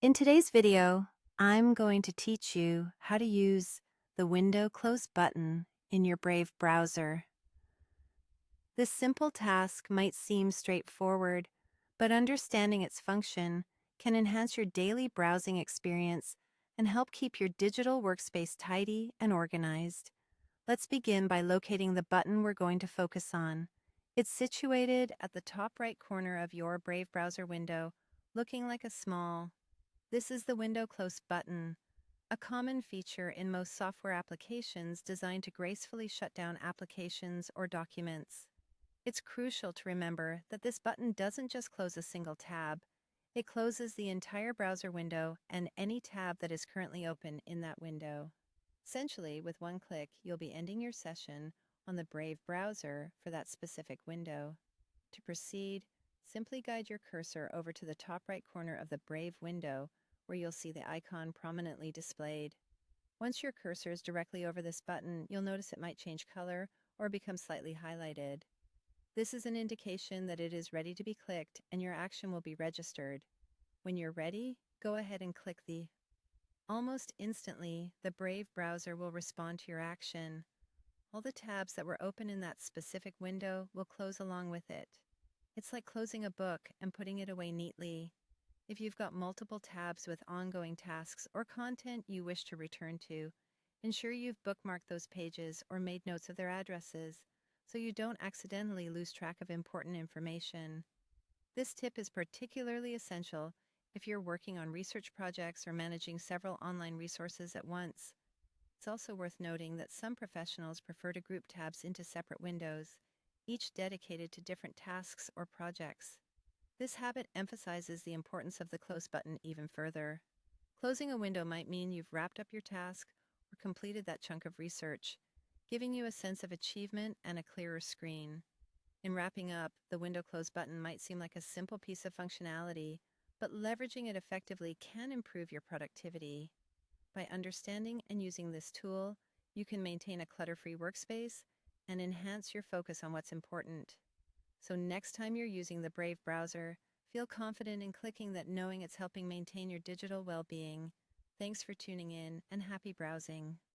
In today's video, I'm going to teach you how to use the Window Close button in your Brave browser. This simple task might seem straightforward, but understanding its function can enhance your daily browsing experience and help keep your digital workspace tidy and organized. Let's begin by locating the button we're going to focus on. It's situated at the top right corner of your Brave browser window, looking like a small. This is the Window Close button, a common feature in most software applications designed to gracefully shut down applications or documents. It's crucial to remember that this button doesn't just close a single tab, it closes the entire browser window and any tab that is currently open in that window. Essentially, with one click, you'll be ending your session on the Brave browser for that specific window. To proceed, simply guide your cursor over to the top right corner of the Brave window, where you'll see the icon prominently displayed. Once your cursor is directly over this button, you'll notice it might change color or become slightly highlighted. This is an indication that it is ready to be clicked and your action will be registered. When you're ready, go ahead and click the. Almost instantly, the Brave browser will respond to your action. All the tabs that were open in that specific window will close along with it. It's like closing a book and putting it away neatly. If you've got multiple tabs with ongoing tasks or content you wish to return to, ensure you've bookmarked those pages or made notes of their addresses so you don't accidentally lose track of important information. This tip is particularly essential if you're working on research projects or managing several online resources at once. It's also worth noting that some professionals prefer to group tabs into separate windows, each dedicated to different tasks or projects. This habit emphasizes the importance of the close button even further. Closing a window might mean you've wrapped up your task or completed that chunk of research, giving you a sense of achievement and a clearer screen. In wrapping up, the window close button might seem like a simple piece of functionality, but leveraging it effectively can improve your productivity. By understanding and using this tool, you can maintain a clutter-free workspace and enhance your focus on what's important. So next time you're using the Brave browser, feel confident in clicking that, knowing it's helping maintain your digital well-being. Thanks for tuning in and happy browsing.